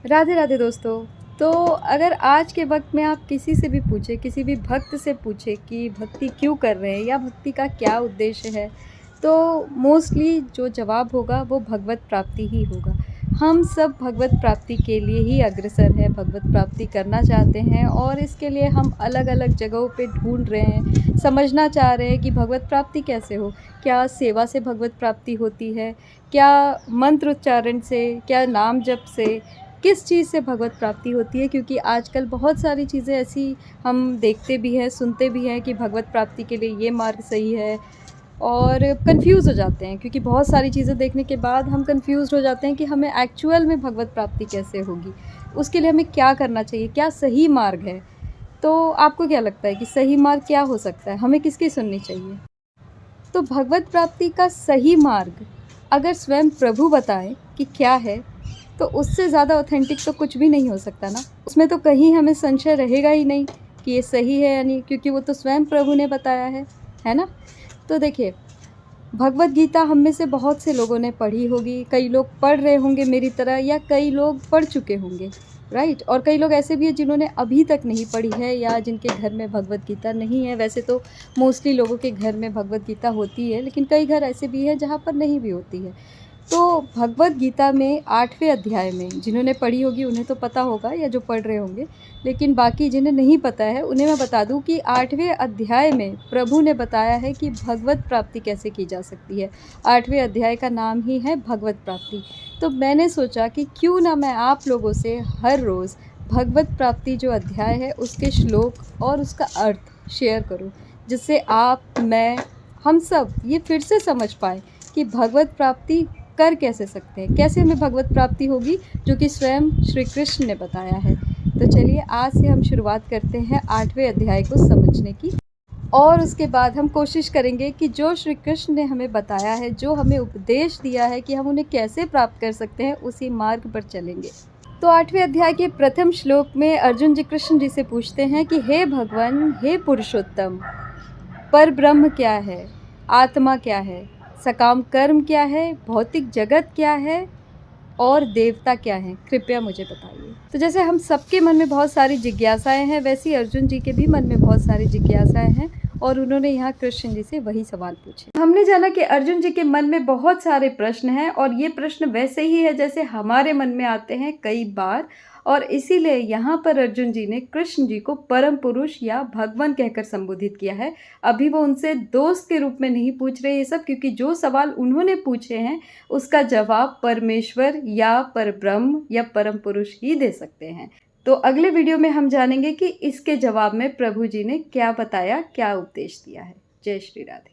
राधे राधे दोस्तों। तो अगर आज के वक्त में आप किसी से भी पूछे, किसी भी भक्त से पूछे कि भक्ति क्यों कर रहे हैं या भक्ति का क्या उद्देश्य है, तो मोस्टली जो जवाब होगा वो भगवत प्राप्ति ही होगा। हम सब भगवत प्राप्ति के लिए ही अग्रसर हैं, भगवत प्राप्ति करना चाहते हैं और इसके लिए हम अलग अलग जगहों पे ढूंढ रहे हैं, समझना चाह रहे हैं कि भगवत प्राप्ति कैसे हो। क्या सेवा से भगवत प्राप्ति होती है, क्या मंत्र उच्चारण से, क्या नाम जप से, किस चीज़ से भगवत प्राप्ति होती है। क्योंकि आजकल बहुत सारी चीज़ें ऐसी हम देखते भी हैं, सुनते भी हैं कि भगवत प्राप्ति के लिए ये मार्ग सही है, और कंफ्यूज हो जाते हैं क्योंकि बहुत सारी चीज़ें देखने के बाद हम कंफ्यूज हो जाते हैं कि हमें एक्चुअल में भगवत प्राप्ति कैसे होगी, उसके लिए हमें क्या करना चाहिए, क्या सही मार्ग है। तो आपको क्या लगता है कि सही मार्ग क्या हो सकता है, हमें किसकी सुननी चाहिए? तो भगवत प्राप्ति का सही मार्ग अगर स्वयं प्रभु बताए कि क्या है, तो उससे ज़्यादा ऑथेंटिक तो कुछ भी नहीं हो सकता ना। उसमें तो कहीं हमें संशय रहेगा ही नहीं कि ये सही है या नहीं, क्योंकि वो तो स्वयं प्रभु ने बताया है ना। तो देखिए, भगवत गीता हम में से बहुत से लोगों ने पढ़ी होगी, कई लोग पढ़ रहे होंगे मेरी तरह, या कई लोग पढ़ चुके होंगे, राइट। और कई लोग ऐसे भी हैं जिन्होंने अभी तक नहीं पढ़ी है या जिनके घर में भगवत गीता नहीं है। वैसे तो मोस्टली लोगों के घर में भगवत गीता होती है, लेकिन कई घर ऐसे भी हैं जहाँ पर नहीं भी होती है। तो भगवत गीता में 8वें अध्याय में जिन्होंने पढ़ी होगी उन्हें तो पता होगा, या जो पढ़ रहे होंगे, लेकिन बाकी जिन्हें नहीं पता है उन्हें मैं बता दूं कि 8वें अध्याय में प्रभु ने बताया है कि भगवत प्राप्ति कैसे की जा सकती है। 8वें अध्याय का नाम ही है भगवत प्राप्ति। तो मैंने सोचा कि क्यों ना मैं आप लोगों से हर रोज़ भगवत प्राप्ति जो अध्याय है उसके श्लोक और उसका अर्थ शेयर करूं, जिससे आप, मैं, हम सब ये फिर से समझ पाए कि भगवत प्राप्ति कर कैसे सकते हैं, कैसे हमें भगवत प्राप्ति होगी, जो कि स्वयं श्री कृष्ण ने बताया है। तो चलिए आज से हम शुरुआत करते हैं 8वें अध्याय को समझने की, और उसके बाद हम कोशिश करेंगे कि जो श्री कृष्ण ने हमें बताया है, जो हमें उपदेश दिया है कि हम उन्हें कैसे प्राप्त कर सकते हैं, उसी मार्ग पर चलेंगे। तो 8वें अध्याय के प्रथम श्लोक में अर्जुन जी कृष्ण जी से पूछते हैं कि हे भगवान, हे पुरुषोत्तम, पर ब्रह्म क्या है, आत्मा क्या है, सकाम कर्म क्या है, भौतिक जगत क्या है और देवता क्या है, कृपया मुझे बताइए। तो जैसे हम सबके मन में बहुत सारी जिज्ञासाएं हैं, वैसे अर्जुन जी के भी मन में बहुत सारी जिज्ञासाएं हैं, और उन्होंने यहाँ कृष्ण जी से वही सवाल पूछे। हमने जाना कि अर्जुन जी के मन में बहुत सारे प्रश्न हैं, और ये प्रश्न वैसे ही है जैसे हमारे मन में आते हैं कई बार, और इसीलिए यहाँ पर अर्जुन जी ने कृष्ण जी को परम पुरुष या भगवान कहकर संबोधित किया है। अभी वो उनसे दोस्त के रूप में नहीं पूछ रहे ये सब, क्योंकि जो सवाल उन्होंने पूछे हैं उसका जवाब परमेश्वर या परब्रह्म या परम पुरुष ही दे सकते हैं। तो अगले वीडियो में हम जानेंगे कि इसके जवाब में प्रभु जी ने क्या बताया, क्या उपदेश दिया है। जय श्री राधे।